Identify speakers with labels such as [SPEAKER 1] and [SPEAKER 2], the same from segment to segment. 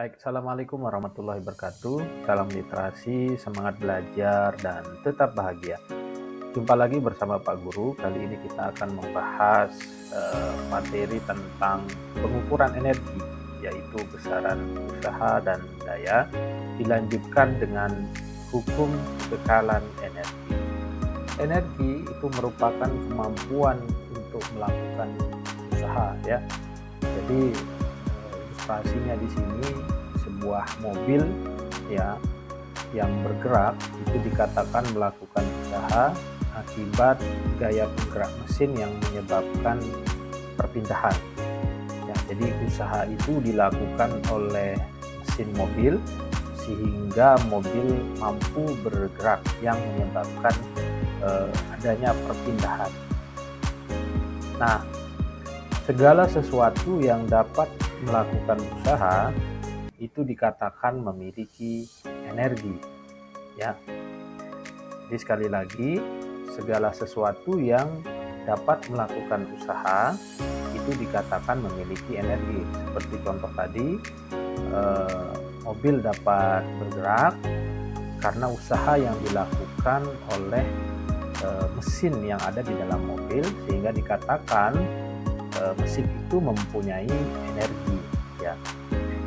[SPEAKER 1] Baik, Assalamualaikum warahmatullahi wabarakatuh. Salam literasi, semangat belajar, dan tetap bahagia. Jumpa lagi bersama Pak Guru. Kali ini kita akan membahas materi tentang pengukuran energi, yaitu besaran usaha dan daya, dilanjutkan dengan hukum kekekalan energi. Energi itu merupakan kemampuan untuk melakukan usaha, ya. Jadi ilustrasinya di sini sebuah mobil, ya, yang bergerak itu dikatakan melakukan usaha akibat gaya penggerak mesin yang menyebabkan perpindahan. Ya, jadi usaha itu dilakukan oleh mesin mobil sehingga mobil mampu bergerak yang menyebabkan adanya perpindahan. Nah, segala sesuatu yang dapat melakukan usaha itu dikatakan memiliki energi, ya. Jadi sekali lagi, segala sesuatu yang dapat melakukan usaha itu dikatakan memiliki energi. Seperti contoh tadi, mobil dapat bergerak karena usaha yang dilakukan oleh mesin yang ada di dalam mobil, sehingga dikatakan mesin itu mempunyai energi, ya.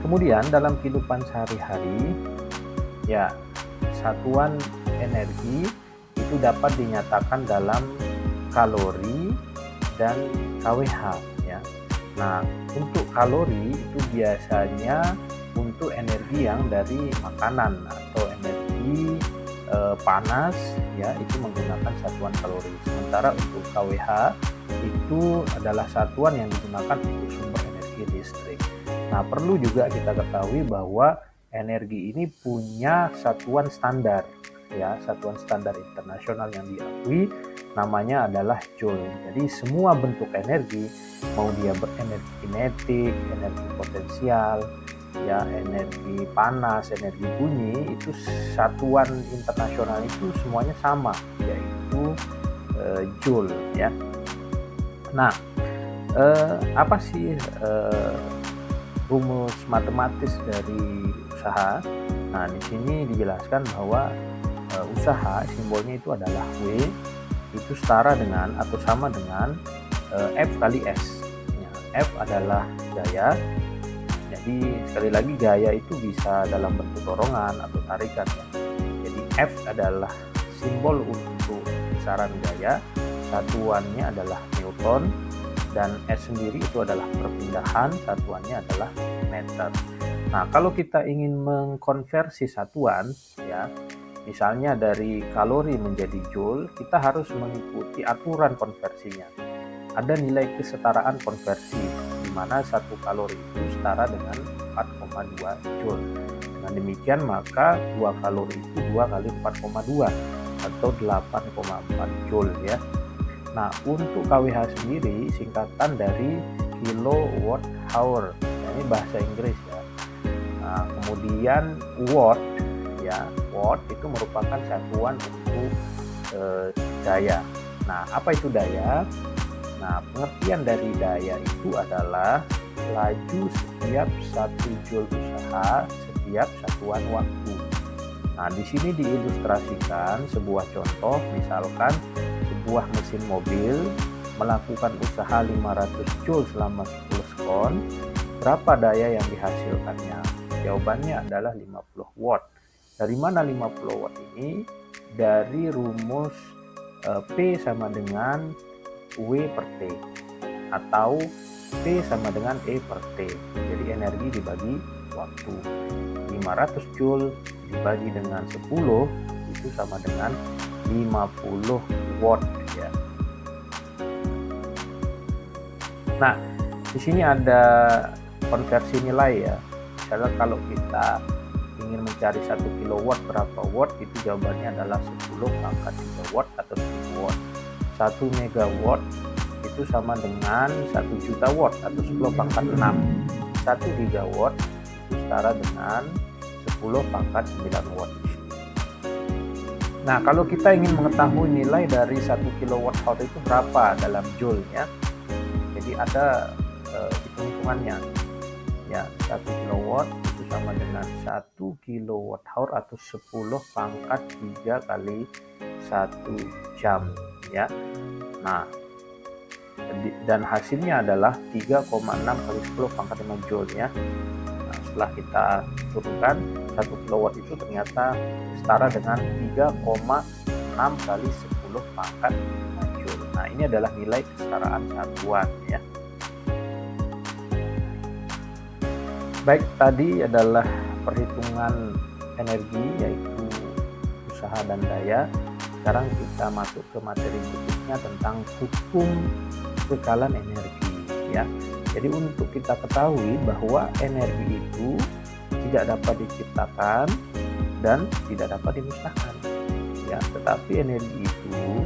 [SPEAKER 1] Kemudian dalam kehidupan sehari-hari, ya, satuan energi itu dapat dinyatakan dalam kalori dan kWh, ya. Nah, untuk kalori itu biasanya untuk energi yang dari makanan atau energi panas, ya, itu menggunakan satuan kalori. Sementara untuk kWh itu adalah satuan yang digunakan untuk sumber energi listrik. Nah, perlu juga kita ketahui bahwa energi ini punya satuan standar, ya, satuan standar internasional yang diakui, namanya adalah joule. Jadi semua bentuk energi, mau dia berenergi kinetik, energi potensial, ya, energi panas, energi bunyi, itu satuan internasional itu semuanya sama, yaitu joule, ya. Nah, apa sih rumus matematis dari usaha? Nah, di sini dijelaskan bahwa usaha simbolnya itu adalah W, itu setara dengan atau sama dengan F kali S. Ya, F adalah gaya. Jadi sekali lagi, gaya itu bisa dalam bentuk dorongan atau tarikan, ya. Jadi F adalah simbol untuk besaran gaya, satuannya adalah Newton, dan S sendiri itu adalah perpindahan, satuannya adalah meter. Nah, kalau kita ingin mengkonversi satuan, ya, misalnya dari kalori menjadi joule, kita harus mengikuti aturan konversinya. Ada nilai kesetaraan konversi, di mana 1 kalori itu setara dengan 4,2 joule. Dengan demikian, maka 2 kalori itu 2 kali 4,2 atau 8,4 joule, ya. Nah, untuk kWh sendiri singkatan dari kilowatt hour. Nah, ini bahasa Inggris, ya. Nah, kemudian watt, ya, watt itu merupakan satuan untuk daya. Nah, apa itu daya? Nah, pengertian dari daya itu adalah laju setiap 1 joule usaha setiap satuan waktu. Nah, di sini diilustrasikan sebuah contoh, misalkan sebuah mesin mobil melakukan usaha 500 joule selama 10 sekon, berapa daya yang dihasilkannya? Jawabannya adalah 50 watt. Dari mana 50 watt ini? Dari rumus P sama dengan W per T, atau P sama dengan E per T. Jadi energi dibagi waktu. 500 joule dibagi dengan 10 itu sama dengan 50 watt, ya. Nah, di sini ada konversi nilai, ya. Misalnya kalau kita ingin mencari 1 kilowatt berapa watt, itu jawabannya adalah 10 pangkat 3 watt atau 10 watt. 1 megawatt itu sama dengan 1 juta watt atau 10 pangkat 6. 1 gigawatt itu setara dengan 10 pangkat 9 watt. Nah, kalau kita ingin mengetahui nilai dari 1 kilowatt hour itu berapa dalam joule, ya. Jadi ada hitung-hitungannya. Ya, 1 kilowatt itu sama dengan 1 kilowatt hour atau 10 pangkat 3 kali 1 jam ya. Nah, dan hasilnya adalah 3,6 kali 10 pangkat 5 joule ya. Nah, setelah kita turunkan 1 kilowatt itu ternyata setara dengan 3,6 kali 10 pangkat 5 joule. Nah, ini adalah nilai kesetaraan satuan ya. Baik, tadi adalah perhitungan energi yaitu usaha dan daya. Sekarang kita masuk ke materi berikutnya tentang hukum kekekalan energi ya. Jadi untuk kita ketahui bahwa energi itu tidak dapat diciptakan dan tidak dapat dimusnahkan ya, tetapi energi itu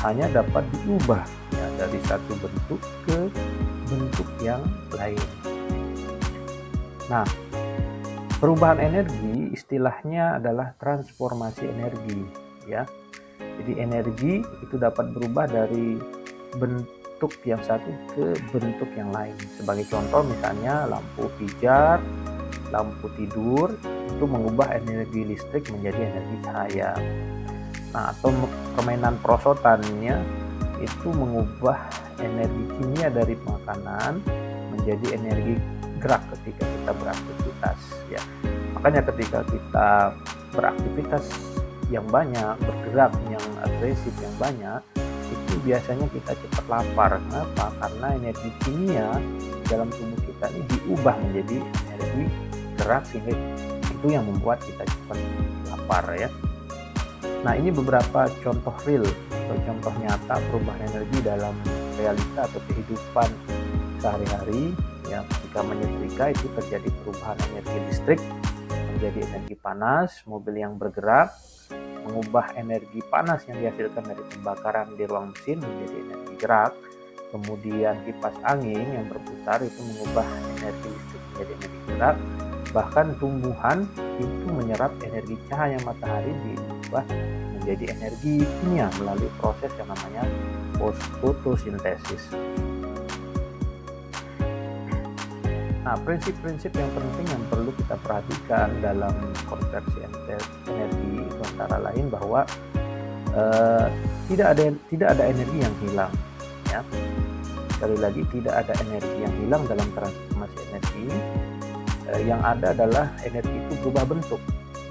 [SPEAKER 1] hanya dapat diubah ya, dari satu bentuk ke bentuk yang lain. Nah, perubahan energi istilahnya adalah transformasi energi ya. Jadi energi itu dapat berubah dari bentuk yang satu ke bentuk yang lain. Sebagai contoh misalnya lampu pijar, lampu tidur itu mengubah energi listrik menjadi energi cahaya. Nah, atau permainan perosotannya itu mengubah energi kimia dari makanan menjadi energi gerak ketika kita beraktivitas ya. Makanya ketika kita beraktivitas yang banyak, bergerak yang agresif yang banyak, itu biasanya kita cepat lapar. Kenapa? Karena energi kimia dalam tubuh kita ini diubah menjadi energi gerak sehingga itu yang membuat kita cepat lapar ya. Nah, ini beberapa contoh real atau contoh nyata perubahan energi dalam realita atau kehidupan sehari-hari ya. Ketika menyetrika itu terjadi perubahan energi listrik menjadi energi panas, mobil yang bergerak mengubah energi panas yang dihasilkan dari pembakaran di ruang mesin menjadi energi gerak. Kemudian kipas angin yang berputar itu mengubah energi listrik menjadi energi gerak. Bahkan tumbuhan itu menyerap energi cahaya matahari diubah menjadi energi kimia melalui proses yang namanya fotosintesis. Nah, prinsip-prinsip yang penting yang perlu kita perhatikan dalam konversi energi itu antara lain bahwa tidak ada energi yang hilang ya. Sekali lagi, tidak ada energi yang hilang dalam transformasi energi. Yang ada adalah energi itu berubah bentuk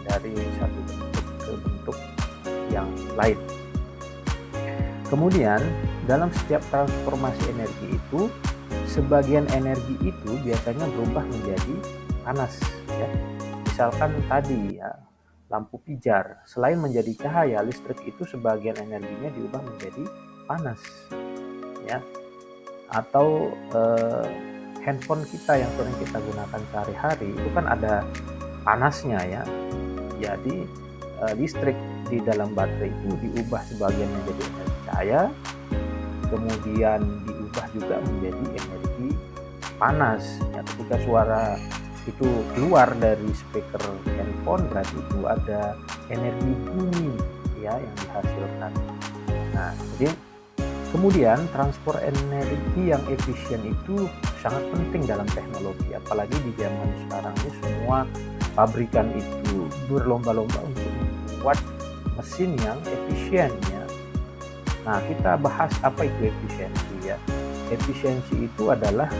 [SPEAKER 1] dari satu bentuk ke bentuk yang lain. Kemudian dalam setiap transformasi energi itu sebagian energi itu biasanya berubah menjadi panas ya. Misalkan tadi ya, lampu pijar selain menjadi cahaya, listrik itu sebagian energinya diubah menjadi panas ya. Atau handphone kita yang sering kita gunakan sehari-hari itu kan ada panasnya ya. Jadi listrik di dalam baterai itu diubah sebagian menjadi energi cahaya, kemudian diubah juga menjadi energi panas ya. Ketika suara itu keluar dari speaker handphone berarti itu ada energi bunyi ya yang dihasilkan. Nah, jadi kemudian transport energi yang efisien itu sangat penting dalam teknologi, apalagi di zaman sekarang ini semua pabrikan itu berlomba-lomba untuk membuat mesin yang efisien ya. Nah, kita bahas apa itu efisiensi ya. Efisiensi itu adalah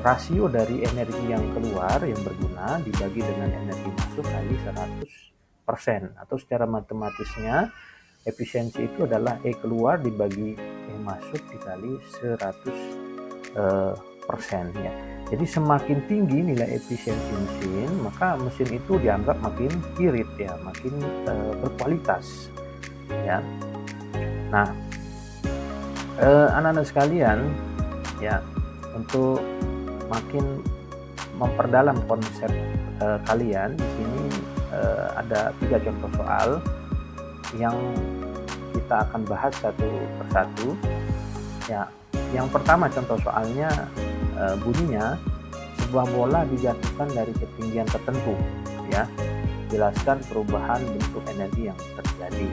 [SPEAKER 1] rasio dari energi yang keluar yang berguna dibagi dengan energi masuk kali 100%, atau secara matematisnya efisiensi itu adalah E keluar dibagi E masuk dikali 100% ya. Jadi semakin tinggi nilai efisiensi mesin, maka mesin itu dianggap makin irit ya, makin berkualitas ya. Nah, anak-anak sekalian ya, untuk makin memperdalam konsep kalian di sini ada 3 contoh soal yang kita akan bahas satu persatu ya. Yang pertama contoh soalnya bunyinya sebuah bola dijatuhkan dari ketinggian tertentu ya. Jelaskan perubahan bentuk energi yang terjadi.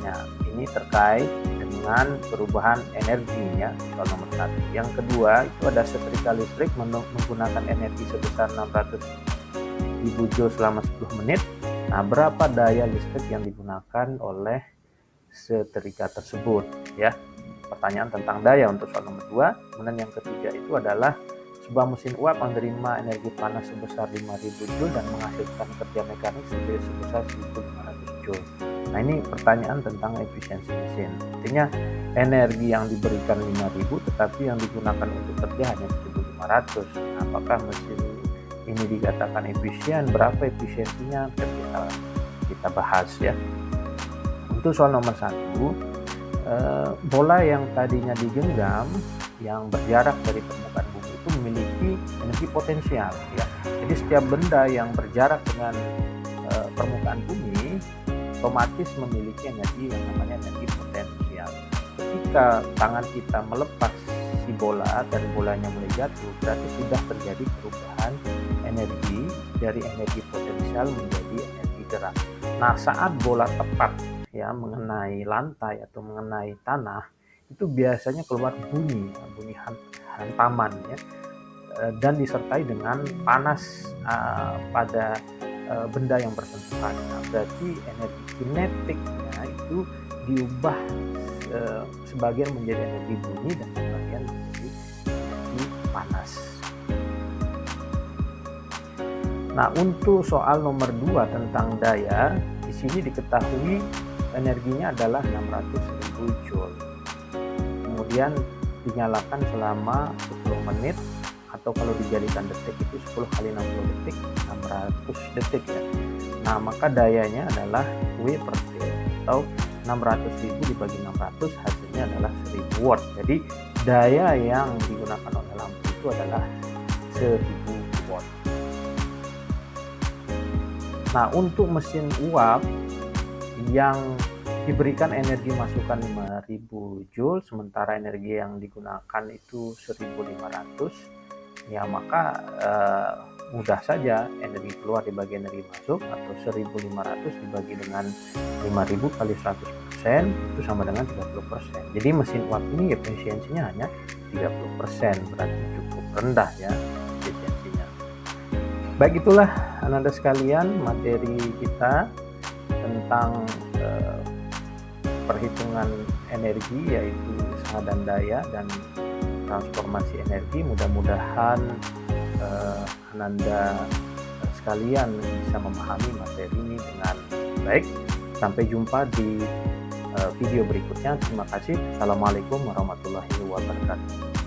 [SPEAKER 1] Nah, ini terkait dengan perubahan energinya, soal nomor 1. Yang kedua itu ada setrika listrik menggunakan energi sebesar 600 1000 Joule selama 10 menit. Nah, berapa daya listrik yang digunakan oleh setrika tersebut ya. Pertanyaan tentang daya untuk soal nomor 2. Kemudian yang ketiga itu adalah sebuah mesin uap menerima energi panas sebesar 5000 Joule dan menghasilkan kerja mekanik sebesar 1500 Joule. Nah, ini pertanyaan tentang efisiensi mesin. Artinya energi yang diberikan 5000 tetapi yang digunakan untuk kerja hanya 1500. Nah, apakah mesin ini dikatakan efisien? Berapa efisiensinya? Kita bahas ya. Untuk soal nomor 1, bola yang tadinya digenggam yang berjarak dari permukaan bumi itu memiliki energi potensial ya. Jadi setiap benda yang berjarak dengan permukaan bumi otomatis memiliki energi yang namanya energi potensial. Ketika tangan kita melepas si bola dan bolanya mulai jatuh, berarti sudah terjadi perubahan energi dari energi potensial menjadi energi gerak. Nah, saat bola tepat ya mengenai lantai atau mengenai tanah, itu biasanya keluar bunyi hantaman ya, dan disertai dengan panas pada benda yang bersentuhan. Nah, berarti energi kinetiknya itu diubah sebagian menjadi energi bunyi dan sebagian menjadi energi panas. Nah, untuk soal nomor 2 tentang daya, di sini diketahui energinya adalah 600.000 Joule. Kemudian dinyalakan selama 10 menit atau kalau dijadikan detik itu 10 kali 60 detik, 600 detik ya. Nah, maka dayanya adalah W per T atau 600.000 dibagi 600 hasilnya adalah 1000 watt. Jadi daya yang digunakan oleh lampu itu adalah 1000 watt. Nah, untuk mesin uap yang diberikan energi masukan 5000 Joule sementara energi yang digunakan itu 1500 ya, maka mudah saja energi keluar dibagi energi masuk atau 1500 dibagi dengan 5000 kali 100% itu sama dengan 30%. Jadi mesin uap ini efisiensinya hanya 30%, berarti cukup rendah ya efisiensinya. Baik, itulah Anda sekalian materi kita tentang perhitungan energi yaitu usaha dan daya dan transformasi energi. Mudah-mudahan Anda sekalian bisa memahami materi ini dengan baik. Sampai jumpa di video berikutnya. Terima kasih. Assalamualaikum warahmatullahi wabarakatuh.